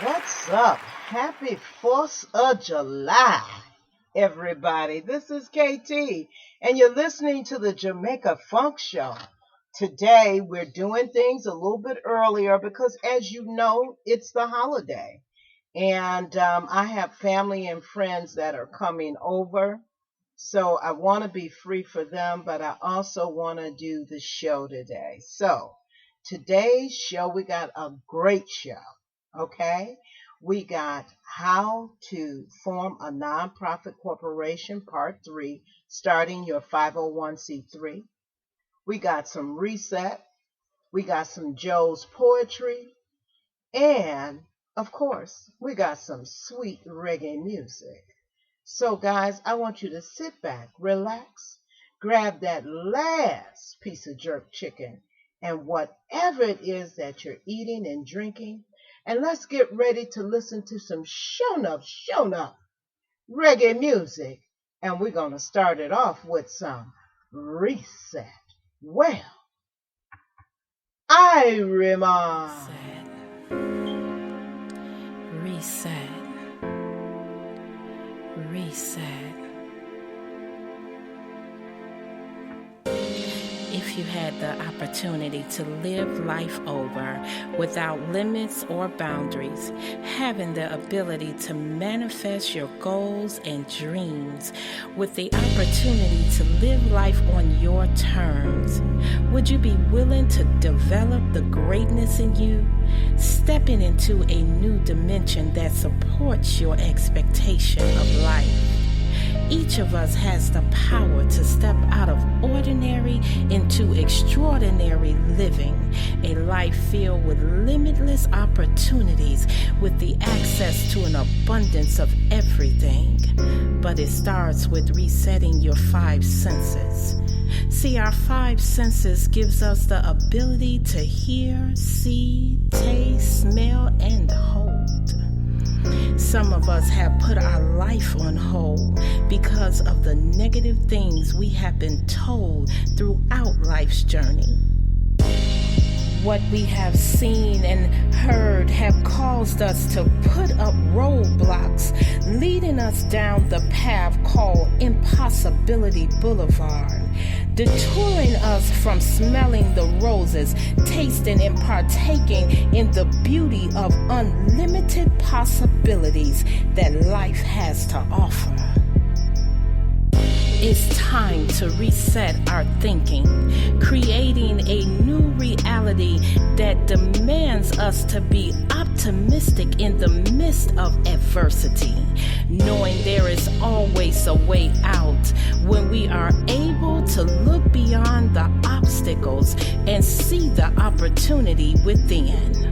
What's up? Happy 4th of July, everybody. This is KT, and you're listening to the Jamaica Funk Show. Today, we're doing things a little bit earlier because, as you know, it's the holiday. And I have family and friends that are coming over. So I want to be free for them, but I also want to do the show today. So today's show, we got a great show. Okay, we got how to form a nonprofit corporation, part 3, starting your 501c3. We got some reset. We got some Joe's poetry. And, of course, we got some sweet reggae music. So, guys, I want you to sit back, relax, grab that last piece of jerk chicken and whatever it is that you're eating and drinking. And let's get ready to listen to some shown up reggae music. And we're going to start it off with some reset. Well, I remind. Reset. Reset. If you had the opportunity to live life over without limits or boundaries, having the ability to manifest your goals and dreams with the opportunity to live life on your terms, would you be willing to develop the greatness in you, stepping into a new dimension that supports your expectation of life? Each of us has the power to step out of ordinary into extraordinary living, a life filled with limitless opportunities with the access to an abundance of everything. But it starts with resetting your 5 senses. See, our 5 senses gives us the ability to hear, see, taste, smell, and hold. Some of us have put our life on hold because of the negative things we have been told throughout life's journey. What we have seen and heard have caused us to put up roadblocks, leading us down the path called Impossibility Boulevard, detouring us from smelling the roses, tasting and partaking in the beauty of unlimited possibilities that life has to offer. It's time to reset our thinking, creating a new reality that demands us to be optimistic in the midst of adversity, knowing there is always a way out when we are able to look beyond the obstacles and see the opportunity within.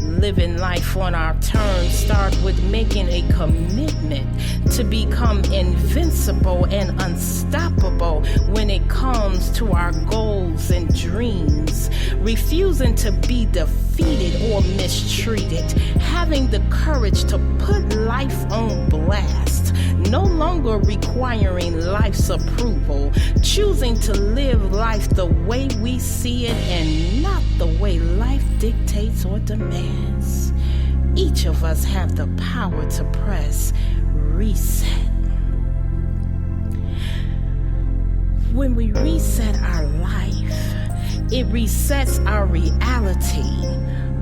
Living life on our terms start with making a commitment to become invincible and unstoppable when it comes to our goals and dreams, refusing to be defeated or mistreated, having the courage to put life on blast, no longer requiring life's approval, choosing to live life the way we see it and not the way life dictates or demands. Each of us have the power to press reset. When we reset our life, it resets our reality,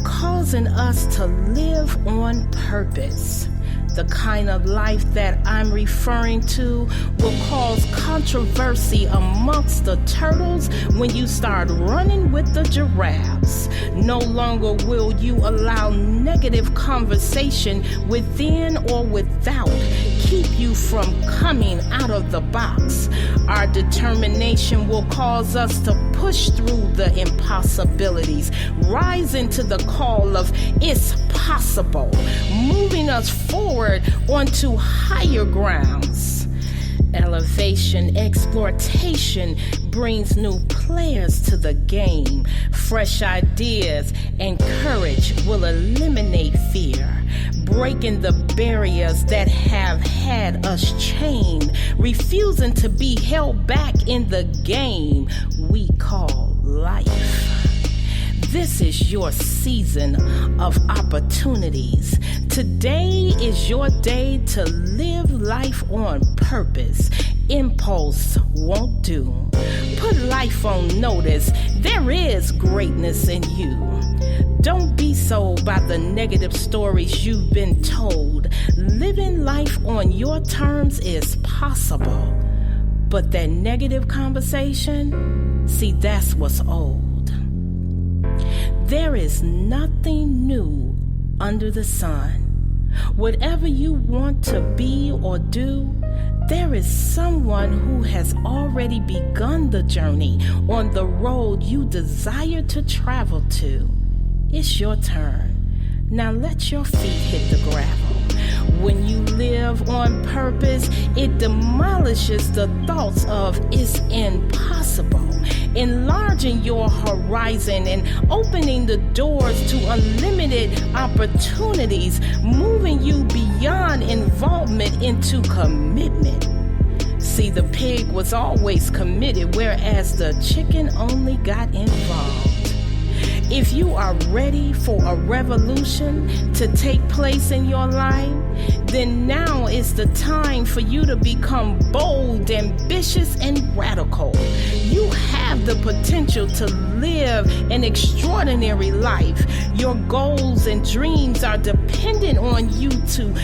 causing us to live on purpose. The kind of life that I'm referring to will cause controversy amongst the turtles when you start running with the giraffes. No longer will you allow negative conversation within or without keep you from coming out of the box. Our determination will cause us to push through the impossibilities, rising to the call of it's possible, moving us forward onto higher grounds. Elevation, exploitation brings new players to the game. Fresh ideas and courage will eliminate fear, breaking the barriers that have had us chained, refusing to be held back in the game we call life. This is your season of opportunities. Today is your day to live life on purpose. Impulse won't do. Put life on notice. There is greatness in you. Don't be sold by the negative stories you've been told. Living life on your terms is possible. But that negative conversation, see, that's what's old. There is nothing new under the sun. Whatever you want to be or do, there is someone who has already begun the journey on the road you desire to travel to. It's your turn. Now let your feet hit the gravel. When you live on purpose, it demolishes the thoughts of it's impossible, enlarging your horizon and opening the doors to unlimited opportunities, moving you beyond involvement into commitment. See, the pig was always committed, whereas the chicken only got involved. If you are ready for a revolution to take place in your life, then now is the time for you to become bold, ambitious, and radical. You have the potential to live an extraordinary life. Your goals and dreams are dependent on you to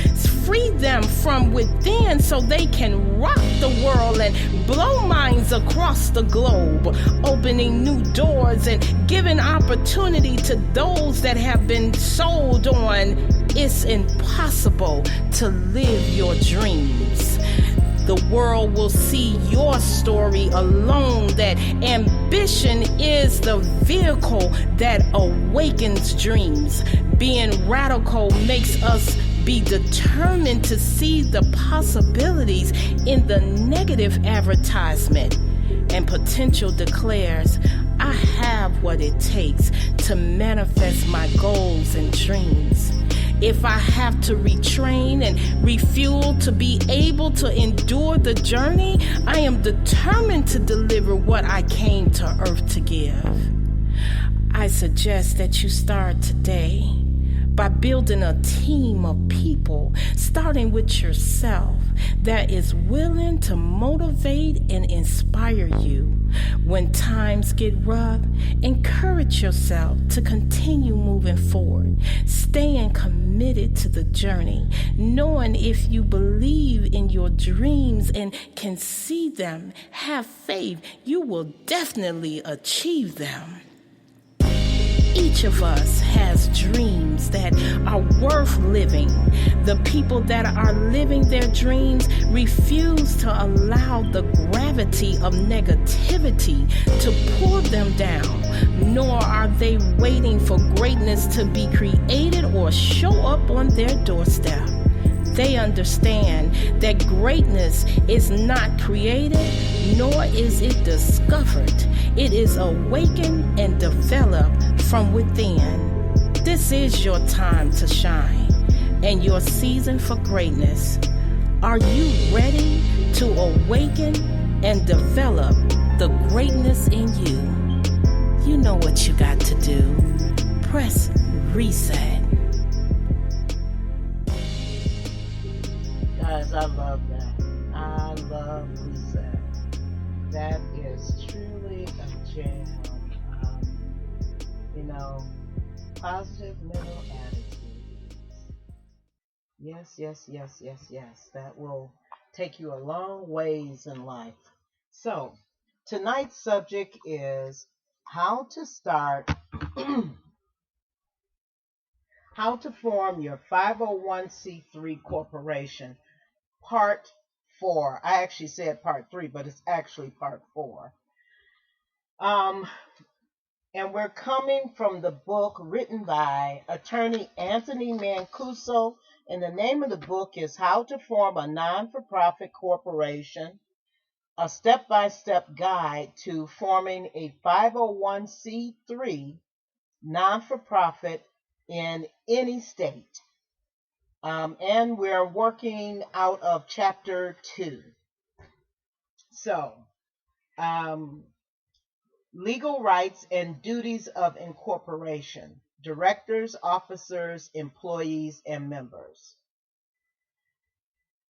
free them from within so they can rock the world and blow minds across the globe, opening new doors and giving opportunity to those that have been sold on it's impossible to live your dreams. The world will see your story alone, that ambition is the vehicle that awakens dreams. Being radical makes us be determined to see the possibilities in the negative advertisement. And potential declares, I have what it takes to manifest my goals and dreams. If I have to retrain and refuel to be able to endure the journey, I am determined to deliver what I came to earth to give. I suggest that you start today by building a team of people, starting with yourself, that is willing to motivate and inspire you. When times get rough, encourage yourself to continue moving forward, staying committed to the journey, knowing if you believe in your dreams and can see them, have faith, you will definitely achieve them. Each of us has dreams that are worth living. The people that are living their dreams refuse to allow the gravity of negativity to pull them down, nor are they waiting for greatness to be created or show up on their doorstep. They understand that greatness is not created, nor is it discovered. It is awakened and developed from within. This is your time to shine and your season for greatness. Are you ready to awaken and develop the greatness in you? You know what you got to do. Press reset. Guys, I love that. I love reset. That is truly a gem. Positive mental attitudes. Yes, yes, yes, yes, yes. That will take you a long ways in life. So, tonight's subject is how to start, how to form your 501c3 corporation. Part 4. I actually said part 3, but it's actually part 4. And we're coming from the book written by attorney Anthony Mancuso. And the name of the book is How to Form a Non-for-Profit Corporation, a step-by-step guide to forming a 501c3 non-for-profit in any state. And we're working out of chapter 2. So, Legal rights and duties of incorporation. Directors, officers, employees, and members.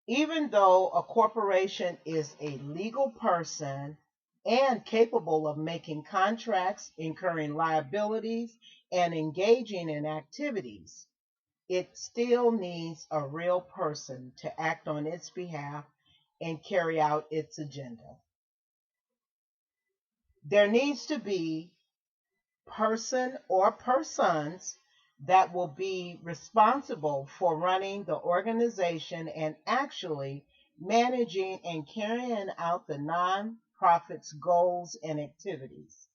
Even though a corporation is a legal person and capable of making contracts, incurring liabilities, and engaging in activities, it still needs a real person to act on its behalf and carry out its agenda. There needs to be person or persons that will be responsible for running the organization and actually managing and carrying out the nonprofit's goals and activities.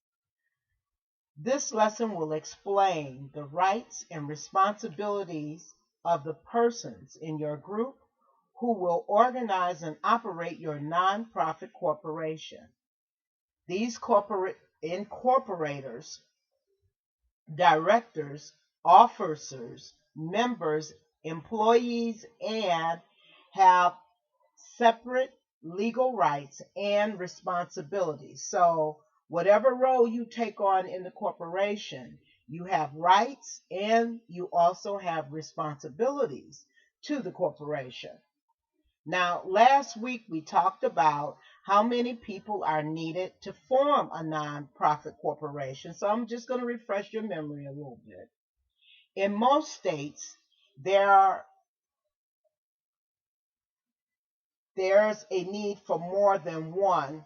This lesson will explain the rights and responsibilities of the persons in your group who will organize and operate your nonprofit corporation. These corporate incorporators, directors, officers, members, employees, and have separate legal rights and responsibilities. So, whatever role you take on in the corporation, you have rights and you also have responsibilities to the corporation. Now, last week we talked about how many people are needed to form a nonprofit corporation. So I'm just going to refresh your memory a little bit. In most states, there's a need for more than one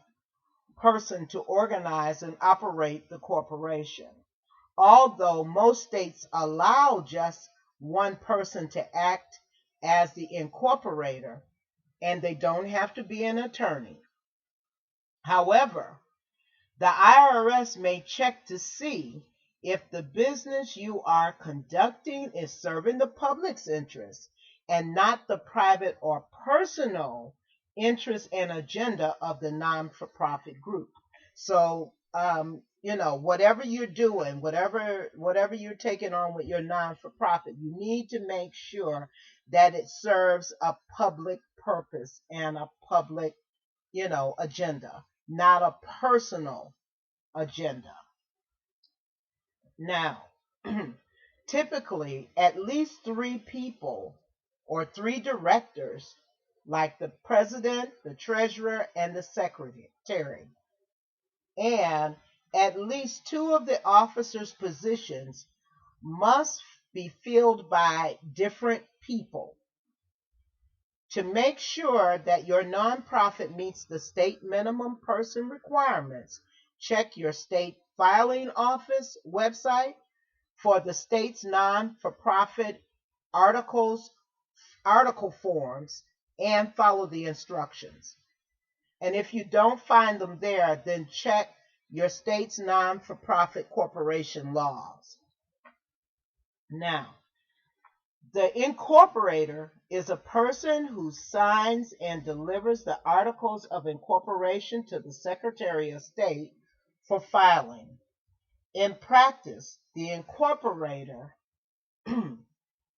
person to organize and operate the corporation. Although most states allow just one person to act as the incorporator, and they don't have to be an attorney. However, the IRS may check to see if the business you are conducting is serving the public's interest and not the private or personal interest and agenda of the non-for-profit group. So, whatever you're doing, whatever you're taking on with your non-for-profit, you need to make sure that it serves a public purpose and a public, agenda, not a personal agenda. Now, typically, at least 3 people or 3 directors, like the president, the treasurer, and the secretary, and at least 2 of the officers' positions must be filled by different people. To make sure that your nonprofit meets the state minimum person requirements, check your state filing office website for the state's non-for-profit article forms and follow the instructions. And if you don't find them there, then check your state's non-for-profit corporation laws. Now, the incorporator is a person who signs and delivers the articles of incorporation to the Secretary of State for filing. In practice, the incorporator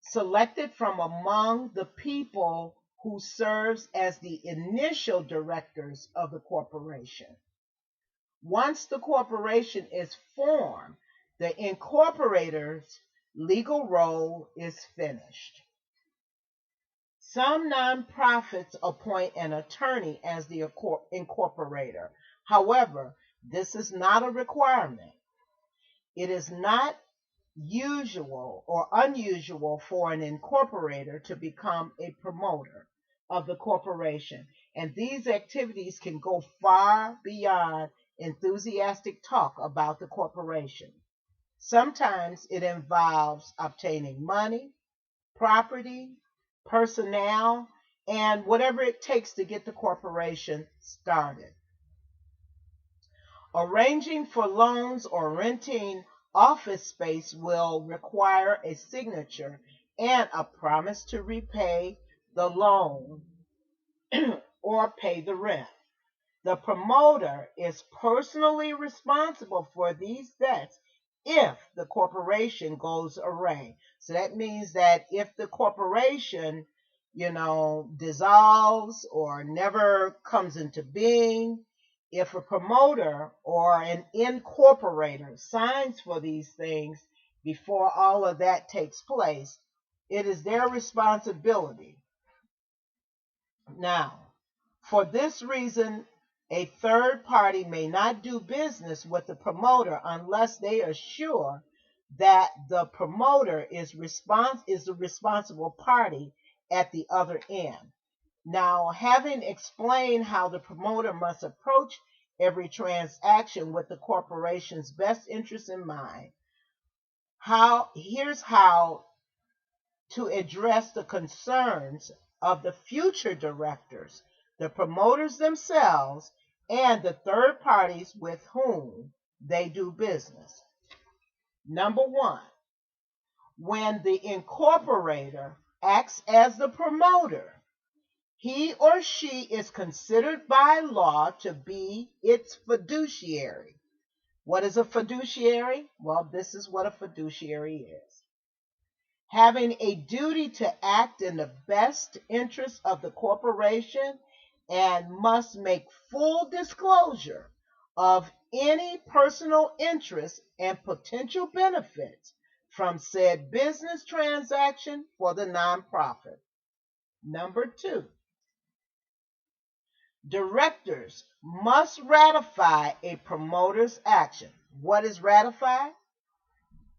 selected from among the people who serves as the initial directors of the corporation. Once the corporation is formed, the incorporator's legal role is finished. Some nonprofits appoint an attorney as the incorporator. However, this is not a requirement. It is not usual or unusual for an incorporator to become a promoter of the corporation, and these activities can go far beyond enthusiastic talk about the corporation. Sometimes it involves obtaining money, property, personnel, and whatever it takes to get the corporation started. Arranging for loans or renting office space will require a signature and a promise to repay the loan or pay the rent. The promoter is personally responsible for these debts if the corporation goes awry. So that means that if the corporation, dissolves or never comes into being, If a promoter or an incorporator signs for these things before all of that takes place, it is their responsibility. Now, for this reason, a third party may not do business with the promoter unless they are sure that the promoter is the responsible party at the other end. Now, having explained how the promoter must approach every transaction with the corporation's best interest in mind, here's how to address the concerns of the future directors, the promoters themselves, and the third parties with whom they do business. Number one, when the incorporator acts as the promoter, he or she is considered by law to be its fiduciary. What is a fiduciary? Well, this is what a fiduciary is. Having a duty to act in the best interest of the corporation and must make full disclosure of any personal interest and potential benefits from said business transaction for the nonprofit. Number two, directors must ratify a promoter's action. What is ratify?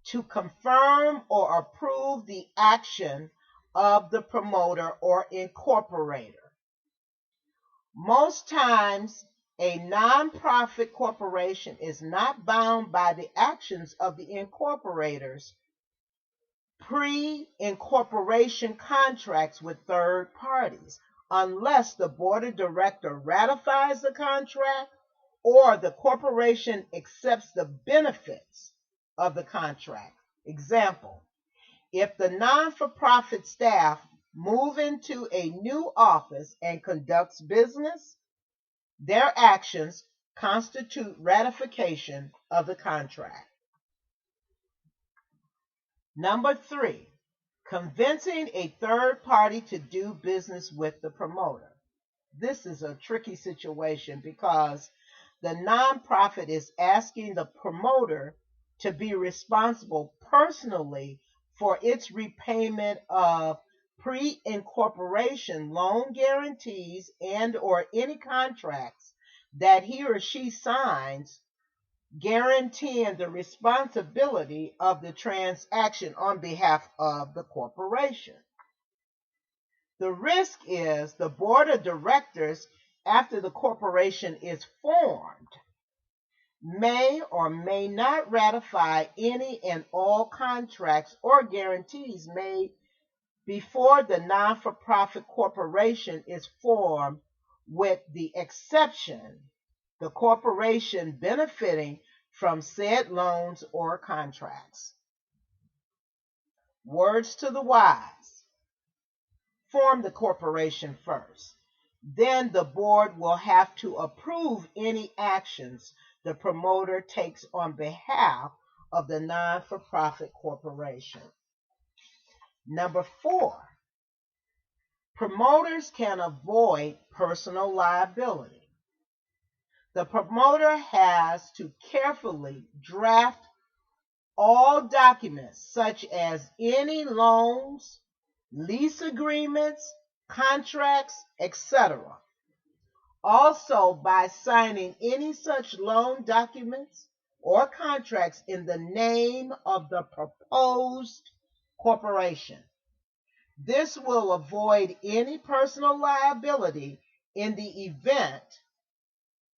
To confirm or approve the action of the promoter or incorporator. Most times, a nonprofit corporation is not bound by the actions of the incorporators pre-incorporation contracts with third parties, unless the board of directors ratifies the contract or the corporation accepts the benefits of the contract. Example, if the non-for-profit staff move into a new office and conducts business, their actions constitute ratification of the contract. Number three, convincing a third party to do business with the promoter. This is a tricky situation because the nonprofit is asking the promoter to be responsible personally for its repayment of pre-incorporation loan guarantees and or any contracts that he or she signs guaranteeing the responsibility of the transaction on behalf of the corporation. The risk is the board of directors, after the corporation is formed, may or may not ratify any and all contracts or guarantees made before the non-for-profit corporation is formed, with the exception the corporation benefiting from said loans or contracts. Words to the wise. Form the corporation first. Then the board will have to approve any actions the promoter takes on behalf of the non-for-profit corporation. Number four, promoters can avoid personal liability. The promoter has to carefully draft all documents such as any loans, lease agreements, contracts, etc. Also, by signing any such loan documents or contracts in the name of the proposed corporation. This will avoid any personal liability in the event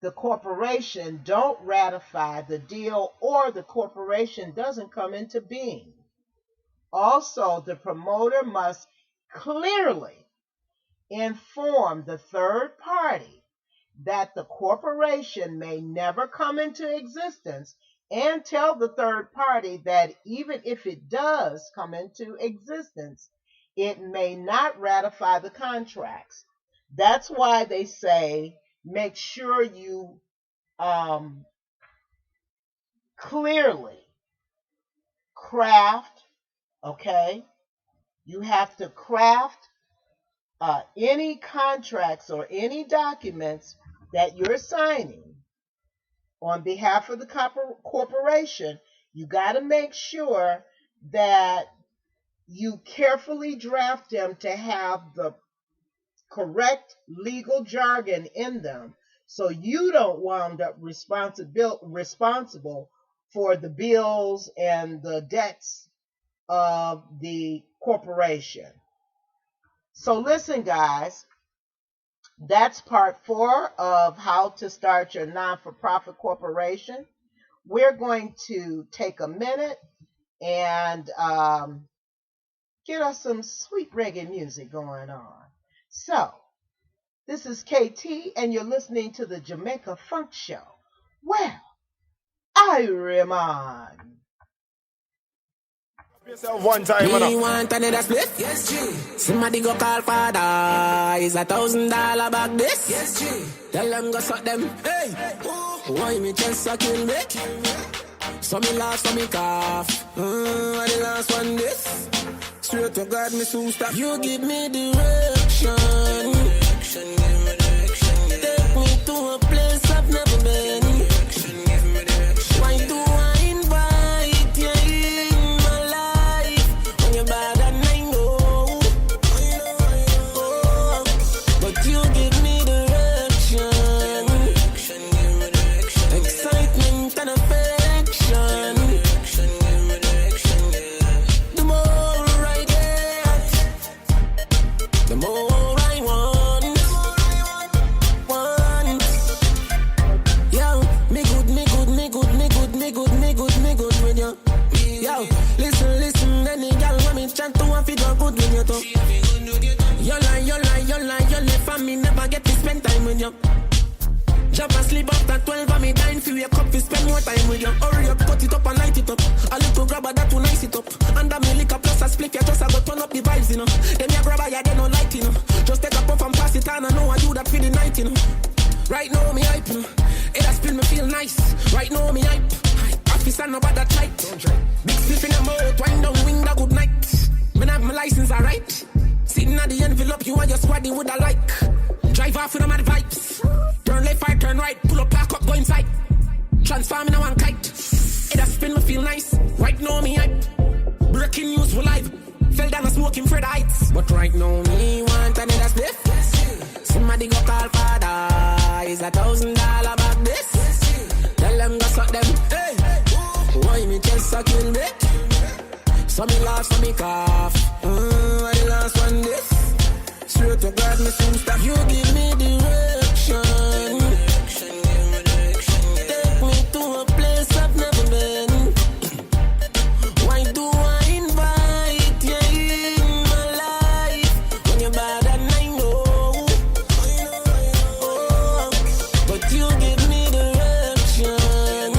the corporation don't ratify the deal or the corporation doesn't come into being. Also, the promoter must clearly inform the third party that the corporation may never come into existence, and tell the third party that even if it does come into existence, it may not ratify the contracts. That's why they say make sure you clearly craft, okay? You have to craft any contracts or any documents that you're signing on behalf of the corporation, you got to make sure that you carefully draft them to have the correct legal jargon in them, so you don't wind up responsible for the bills and the debts of the corporation. So listen, guys, that's part 4 of how to start your non-for-profit corporation. We're going to take a minute and get us some sweet reggae music going on. So, this is KT, and you're listening to the Jamaica Funk Show. Well, I remind. One time, me want another split? Yes, G. Somebody go call father. Is $1,000 back this? Yes, G. Tell them go suck them. Hey, why me just a kill me? So me laugh, so me cough. Why the last one this? Straight to God, me soon stop. You give me direction. Take me to a place I've never been. Why do I invite you in my life when you're bad and I know? Oh, but you give me direction, excitement and affection. The more I get, the more I want. Yo, me good with you. Yo, listen, then the girl want me chat to one figure good with you too. You lie, for me never get to spend time with you. Jump and sleep after 12 and me dying for wake up to spend more time with you. Hurry up, cut it up and light it up. A little grabber that will nice it up. Under me liquor plus a split, you just a go turn up the vibes, you know. Then you grabber, you get no light, you know. Just take a puff and pass it on, I know I do that for the night, you know. Right now me hype, you know. It has spill me feel nice. Right now me hype. Office and about that light. Big spliff in the mouth, wind down, wing the good night. Me have my license, alright. Sitting at the envelope, you and your squaddy would I like. Drive off with them mad vibes. Turn left, right, turn right. Pull up, park up, go inside. Transform in a one kite. It has spin me feel nice. Right now me hype. Breaking news for live. Fell down a smoking for the heights. But right now me want another split. Somebody go call father. Is $1,000 back this? Tell them go suck them. Hey, why me just a kill me? So me laugh, so me cough. Why the last one this? Straight to God, me soon stop. You give me direction. Take me to a place I've never been. Why do I invite you in my life when you're bad and I know? Oh, but you give me direction,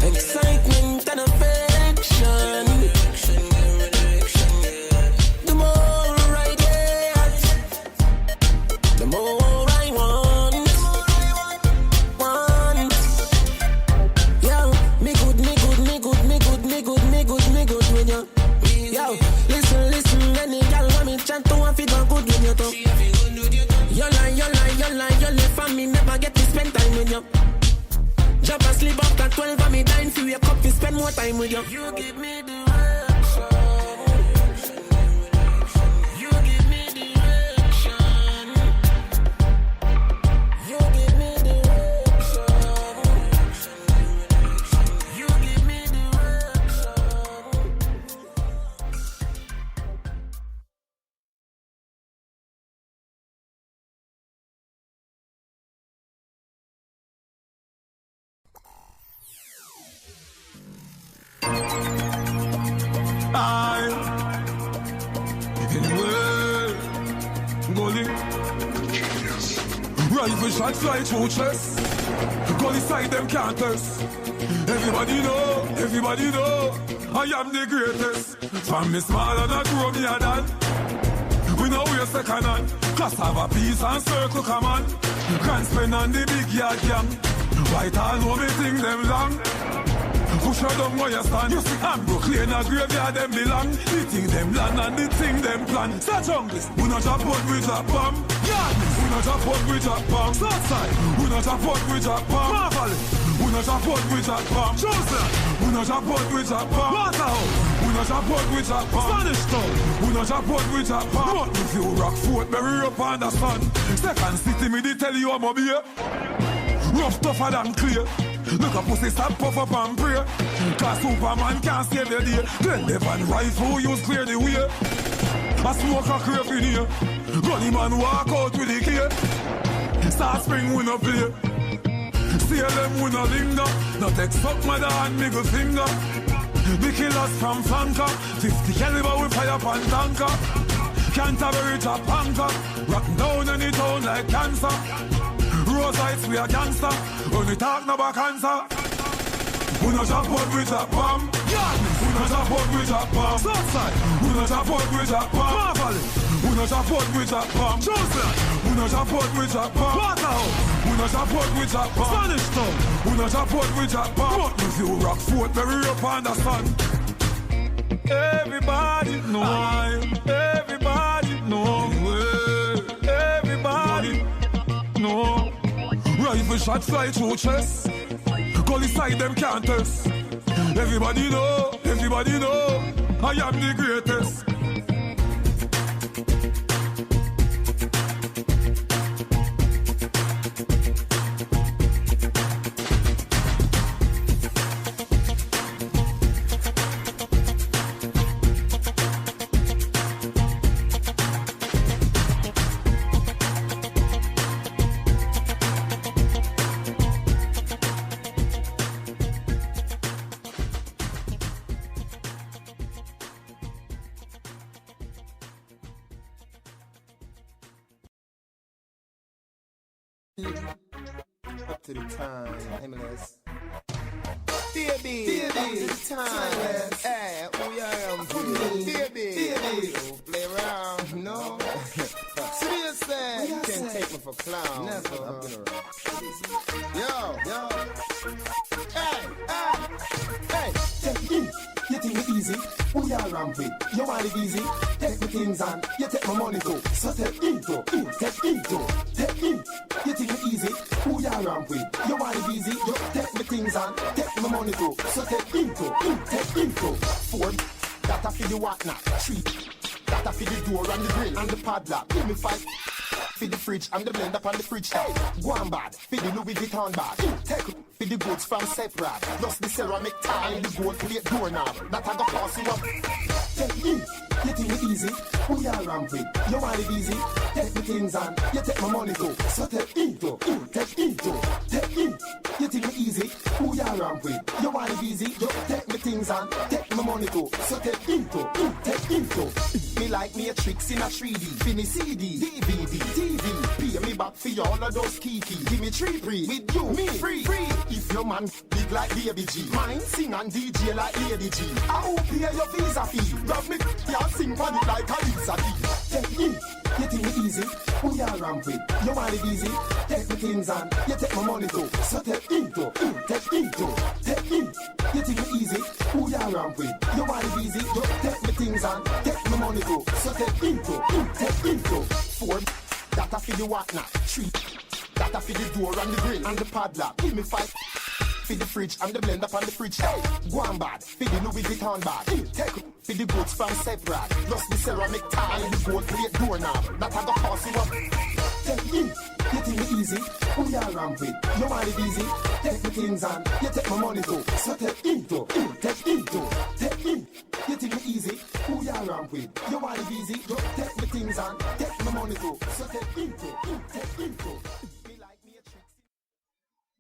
excitement and affection. The more I get, the more I want. Yo, me good with you. Yo, listen, any girl want me chat to one figure good with you too. You lie, for me never get to spend time with you. Jump and sleep after 12 and me dying for wake up to spend more time with you. You give me direction. You give me direction. You give me direction. You give me direction. Rifle shots fly through chest. Gun inside them can't test. Everybody know I am the greatest. From me small and I grow me a dad. We know we're second hand. Class have a piece and circle come on. Grand spend on the big yard gang. White all know me think them long. Push her down where you stand. You see, I'm Brooklyn, a graveyard them belong. The thing them land and the thing them plan. Start junglist, we not drop out, we drop bomb. Yardness, we not drop out, we drop bomb. Southside, we not drop out, we drop bomb. Marvellous, we not drop out, we drop bomb. Chosen, we not drop out, we drop bomb. Waterhouse, we not drop out, we drop bomb. Spanish Town, we not drop out, we drop bomb. Not if you rock Fort, bury up on the sun. Second city, me they tell you I'm a beer. Rough, tougher than clear. Look a pussy stop, puff up and pray. Cause Superman can't save your day. Then the van rifle use clear the way. A smoke a creep in here. Gunny man walk out with the key. Start spring we no play. CLM we no linger. No take suck mother and middle finger. The killers from flanker. 50 caliber we fire pan tanker. Canterbury top anchor. Rock down any town like cancer. Rose heights we a gangster. When we talk no about cancer. We no drop out with a bomb. Yardness, we no drop out with a bomb. Southside, we no drop out with a bomb. Marvellous, we no drop out with a bomb. Chosen, we no drop out with a bomb. Waterhouse, we no drop out with a bomb. Spanish Town, we no drop out with a bomb. But if you rock Fort, bury up on the sun. Everybody know I. Everybody know. Everybody know. Rifle shot fly through chest. Gully side them can't test. Everybody know, I am the greatest. Up to the time, Himalayas. Baby, up to the time. Hey, who I am, baby. Don't play around, no. Seriously, you can't take me for clown. Never. I've been around. Yo. Hey. Take me in, you think it easy? Who you around with? You want it easy? Take me things and you take my money too. So take into, take into, take in. You think it easy? Who you around with? You want it easy? You take me things and take my money too. So take into, take into. 4, that I feel the what not. 3, that I feel the door and the grill and the padlock. Give me 5. For the fridge and the blender on the fridge. Hey, go on bad. For the Louis Vuitton bag. Take for the goods from Separate. Plus the ceramic tile, the gold plate doorknob. That I got cost you up. Take in. You think it easy? Who you around with? You want it easy? Take me things and you take my money too. So take into, take into, take in. You think it easy? Who you around with? You want it easy? You take me things and take my money too. So take into, take into. Me like me a tricks in a 3D. Finish CD, DVD, TV. Pay me back for all of those kiki. Give me 3 free. With you, me free. If your man big like Baby G, mine sing and DJ like Lady G. I hope pay your visa fee. Grab me, y'all sing on it like a Lisa D. Take in. You think it easy? Who you around with? You want it easy? Take me things and you take my money too. So take into, take into, take in. You think it easy? Who you around with? You want it easy? You take me things and take my money too. So take into, take into. 4, that I feel the what not. 3, that I feel the door and the grill and the padlock. Give me 5. For the fridge and the blender on the fridge. Hey, go on bad. For the Louis Vuitton bag. Take for the goods from Separate. Plus the ceramic tile, the gold plate doorknob. That I got cost you up. Take in. You think it easy? Who you around with? You want it easy? Take me things and you take my money too. So take into, take into, take in. You think it easy? Who you around with? You want it easy? You take me things and take my money too. So take into, take into.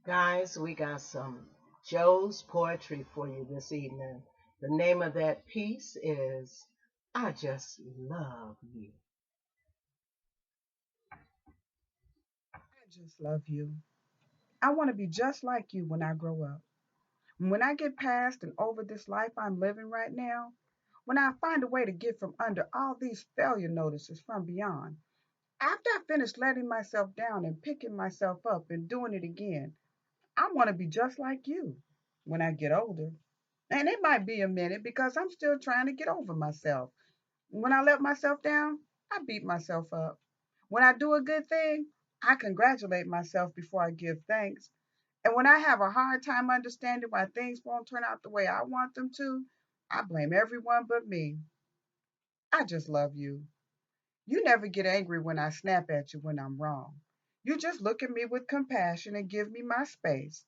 Guys, we got some Joe's poetry for you this evening. The name of that piece is I Just Love You. I just love you. I want to be just like you when I grow up. When I get past and over this life I'm living right now, when I find a way to get from under all these failure notices from beyond, after I finish letting myself down and picking myself up and doing it again, I want to be just like you when I get older. And it might be a minute because I'm still trying to get over myself. When I let myself down, I beat myself up. When I do a good thing, I congratulate myself before I give thanks. And when I have a hard time understanding why things won't turn out the way I want them to, I blame everyone but me. I just love you. You never get angry when I snap at you when I'm wrong. You just look at me with compassion and give me my space.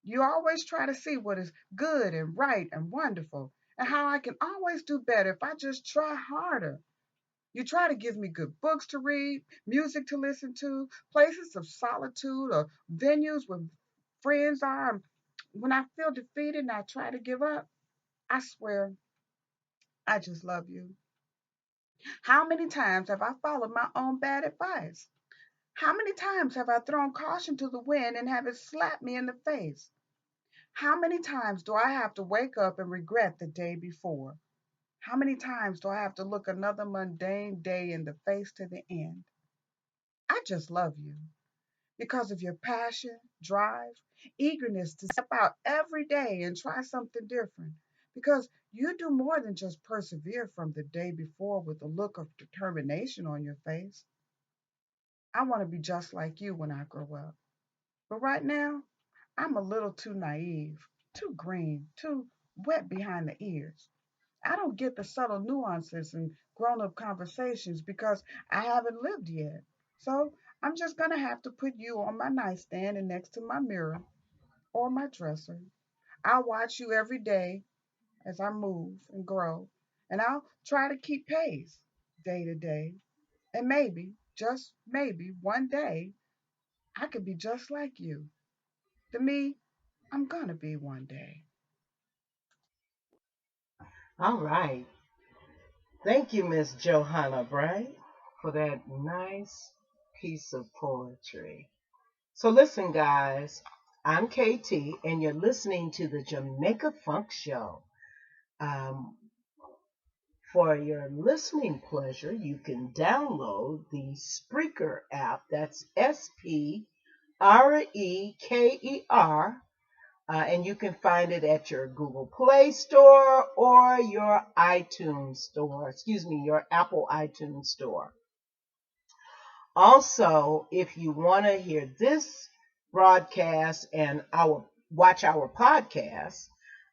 You always try to see what is good and right and wonderful and how I can always do better if I just try harder. You try to give me good books to read, music to listen to, places of solitude, or venues where friends are. When I feel defeated and I try to give up, I swear I just love you. How many times have I followed my own bad advice? How many times have I thrown caution to the wind and have it slap me in the face? How many times do I have to wake up and regret the day before? How many times do I have to look another mundane day in the face to the end? I just love you because of your passion, drive, eagerness to step out every day and try something different. Because you do more than just persevere from the day before with a look of determination on your face. I want to be just like you when I grow up. But right now, I'm a little too naive, too green, too wet behind the ears. I don't get the subtle nuances and grown up conversations because I haven't lived yet. So I'm just going to have to put you on my nightstand and next to my mirror or my dresser. I'll watch you every day as I move and grow, and I'll try to keep pace day to day. And maybe, just maybe, one day I could be just like you. The me I'm going to be one day. All right. Thank you, Miss Johanna Bright, for that nice piece of poetry. So listen, guys, I'm KT, and you're listening to the Jamaica Funk Show. For your listening pleasure, you can download the Spreaker app. That's Spreker. And you can find it at your Google Play Store or your iTunes Store, your Apple iTunes Store. Also, if you want to hear this broadcast and watch our podcast,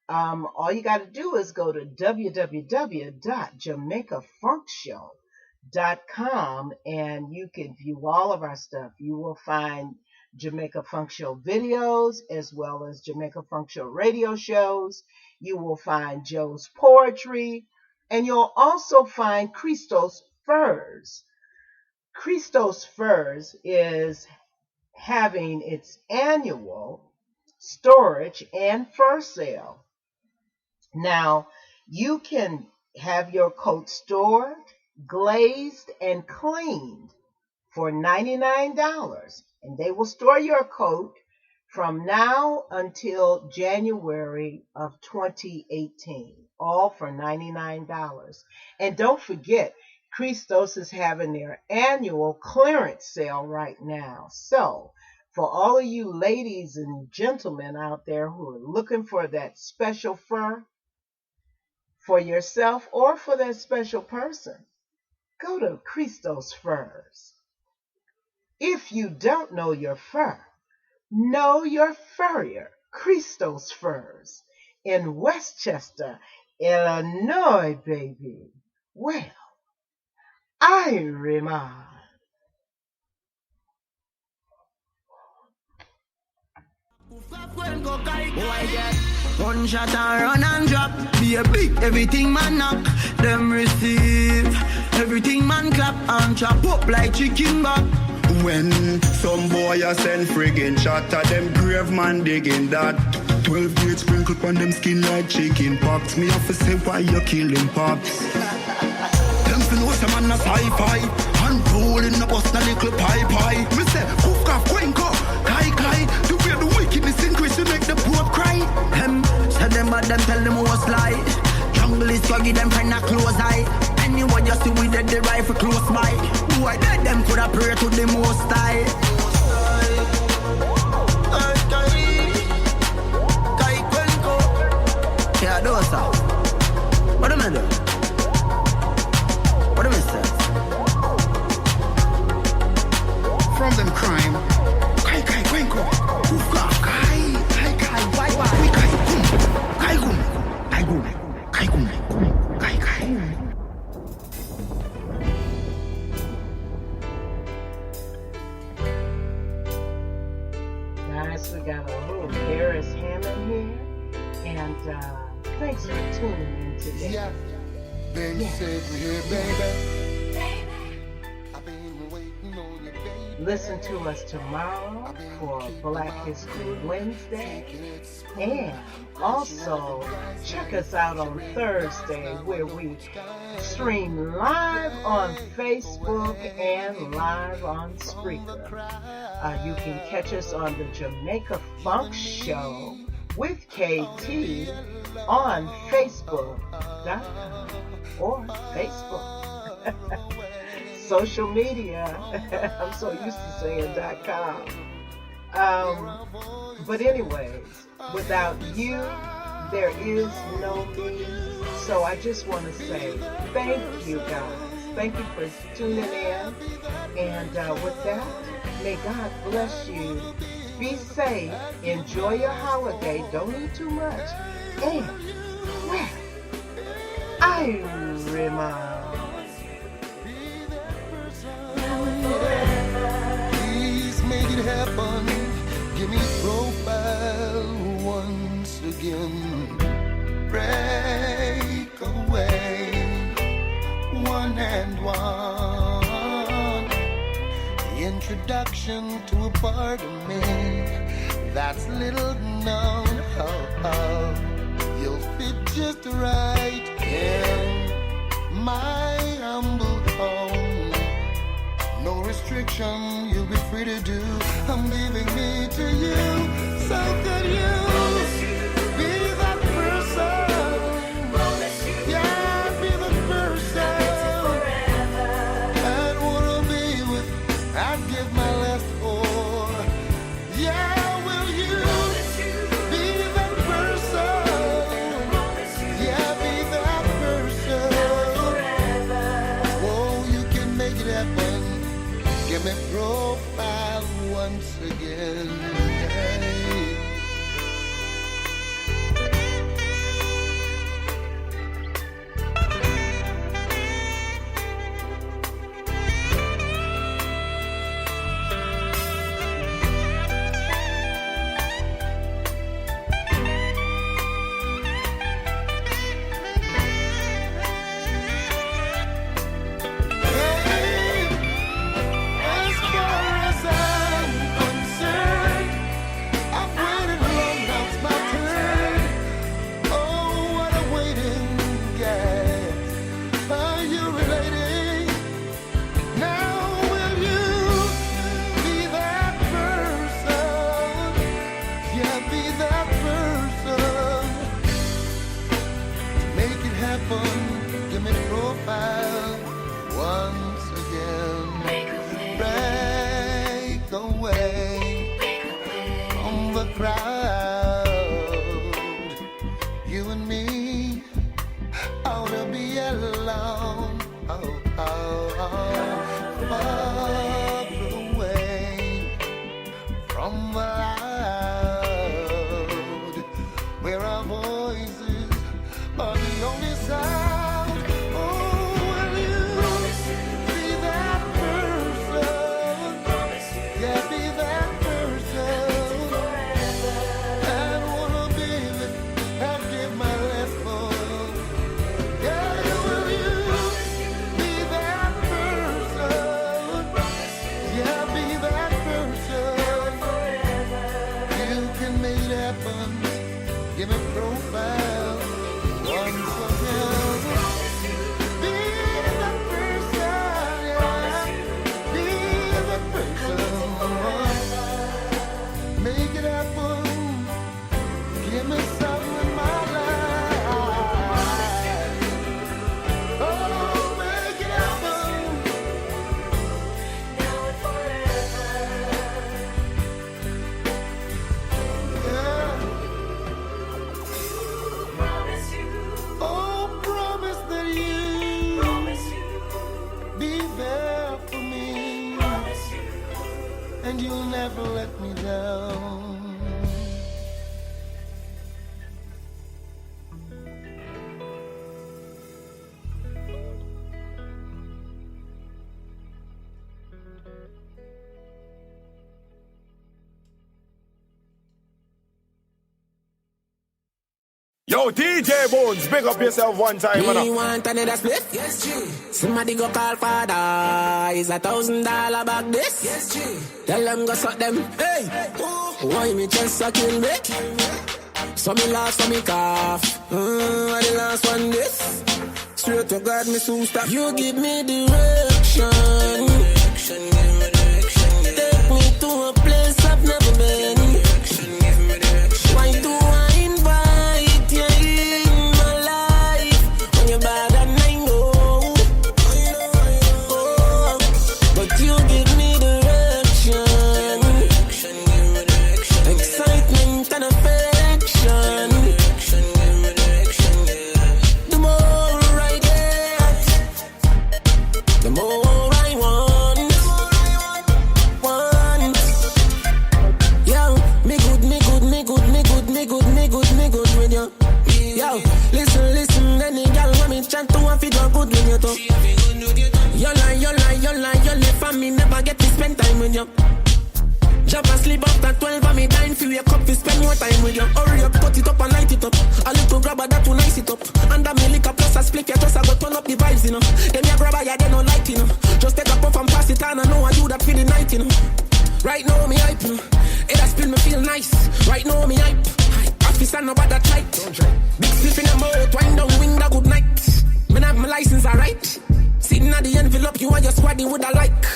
all you got to do is go to www.jamaicafunkshow.com and you can view all of our stuff. You will find Jamaica Funk Show videos as well as Jamaica Funk Show radio shows. You will find Joe's poetry, and you'll also find Christos Furs. Christos Furs is having its annual storage and fur sale. Now, you can have your coat stored, glazed, and cleaned for $99. And they will store your coat from now until January of 2018, all for $99. And don't forget, Christos is having their annual clearance sale right now. So, for all of you ladies and gentlemen out there who are looking for that special fur for yourself or for that special person, go to Christos Furs. If you don't know your fur, know your furrier, Christos Furs, in Westchester, Illinois, baby. Well, I remind. One shot and run and drop. Be a big everything man knock. Them receive everything man clap and chop up like chicken back. When some boy a send friggin' shot at them grave man digging that 12 gauge sprinkle on them skin like chicken pox. Me have to say why you killing pops. Them fi know some man a sci-fi and rolling up us a little pie. Me say cook off cuenco, kai. The way the wickedness increase to make the poor cry. Them say them but them tell them what's lie. Jungle is swaggy them friend a close eye. Anyone you see with the rifle close by. Who I dead them could have pray to the most high. Yeah, thanks for tuning in today. Yeah. Baby, Yes. sit here, baby. I've been waiting on you, baby. Listen to us tomorrow for Black History Wednesday. And also check us out on Thursday where we stream live on Facebook and live on Spreaker. You can catch us on the Jamaica Funk Show with KT on Facebook.com or Facebook. Social media. I'm so used to saying .com. But anyways, without you, there is no me. So I just want to say thank you guys. Thank you for tuning in. And with that, may God bless you. Be safe. Enjoy your holiday. Don't eat too much. And, well, I remind. Please make it happen. Give me profile once again. Break away, one and one. Introduction to a part of me that's little known. You'll fit just right in my humble home. No restriction, you'll be free to do. I'm giving me to you. So could you be that person? Yeah, be the person I'd wanna be with. I'd give my last for. Yeah, will you be that person? Yeah, be that person. Oh, you can make it happen. Give me profile once again. As far as I'm concerned, I've waited long, now it's my turn. Oh, what a waiting game. Are you relating? Now will you be that person? Yeah, be that person. Make it happen. Give me the profile once again. Break away from the crowd. You and me ought to be alone. Far away from the loud, where our voices are the only sound. Oh, will you be that person? Yeah, be that person. I wanna be with. I'll give my last for. Yeah, will you be that person? Yeah, be that person. You can make it happen. Give me profile once again. Be that person, yeah. Be that person. Make it happen. Give me something in my life. Oh, make it happen. Yeah. Oh, promise that you be there for me, and you'll never let me down. Yo, DJ Bones, big up yourself one time, man. You want another split? Yes, G. Somebody go call father. Is $1,000 back this? Yes, G. Tell them go suck them. Hey, why me just a kill me? So me last, so me cough. I the last one this. Straight to God, me soon stop. You give me direction. Take me to a place I've never been. Why do I invite you in my life when you're bad and I know? Oh, but you give me direction, excitement and affection. The more I get, the more I want. Yo, me good with you. Yo, listen, any girl want me chant to one figure good with you too. You lie for me, never get to spend time with you. Jump asleep after 12 and me dying for your cup to spend more time with you. Hurry up, cut it up and light it up. A little grabber that to nice it up. Under me liquor plus a split, you just a go turn up the vibes, you know. Them ya grabber, yeah, they don't like, you know. Just take a puff and pass it on, I know I do that for the night, you know. Right now me hype, it has been me feel nice. Right now me hype, office and nobody tight. Big spliff in the mouth, wind down, wing the good night. Me have my license alright. Sitting at the envelope, you and your squad, you would I like.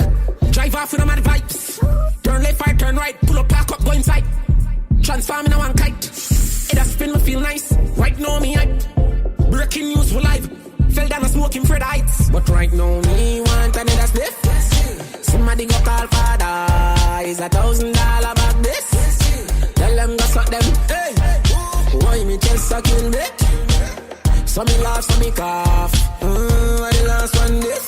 Drive off with them mad vibes. Turn left, right, turn right, pull up, park up, go inside. Transform in a one kite. It has been me feel nice. Right now me hype. Breaking news for live. Fell down a smoking for the heights. But right now me want another spliff. Somebody go call father. Is $1,000 back this? Tell them go suck them. Hey, why me just a kill me? So me laugh, so me cough. I the last one this.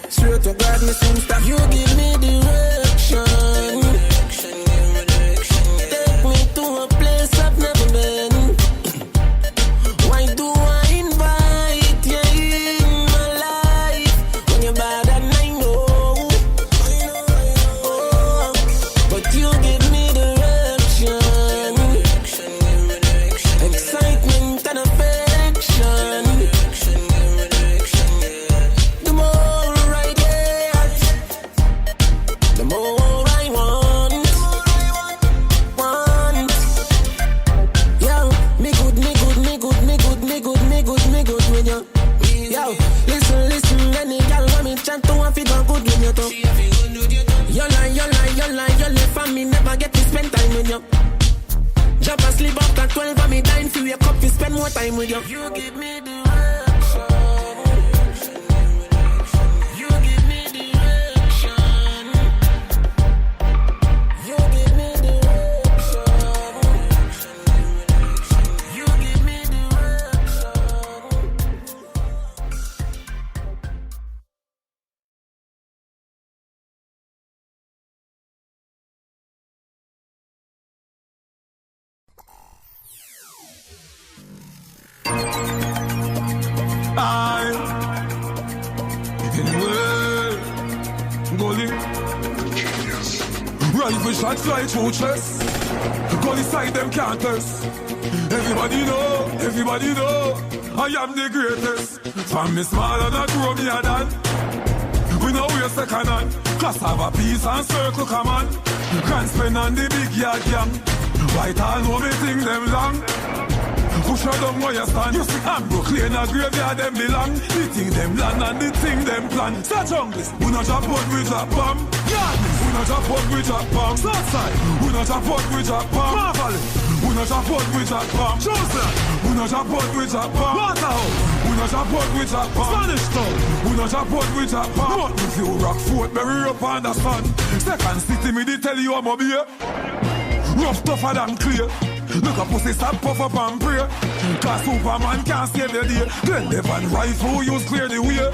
Straight to God, me soon stop. You give me direction. Take me to a place I've never been. Why do I invite you in my life when you're bad and I know? Oh, but you give me direction, excitement and affection. The more I get, the more I want. Yo, me good with you. Yo, listen, any girl want me chant to one figure good with you too. You lie for me, never get to spend time with you. Jump asleep after 12 and me dying for your cup to spend more time with you. You give me direction. You give me direction. You give me direction. You give me direction. Rifle shot fly through chest. Gun inside them can't test. Everybody know, I am the greatest. From me small and I grow me a done. We know we're second hand. Class have a piece and circle come on. Can't spend on the big yard jam. White all know me think them long. Push her down where you stand. You see, I'm Brooklyn, a graveyard them belong. The thing them land and the thing them plan. Start junglist, we not drop out, we drop bomb. Yardless, we not drop out, we drop bomb. Southside, we not drop out, we drop bomb. Marvel, we not drop out, we drop bomb. Chosen, we not drop out, we drop bomb. Waterhouse, we not drop out, we drop bomb. Spanish Town, we not drop out, we drop bomb. What if you rock Fort bury up on the sun? Second city, me they tell you I'm a beer. Rough, tougher than clear. Look a pussy stop, puff up and pray. Cause Superman can't save the day. Glenn Devon rifle use clear the way.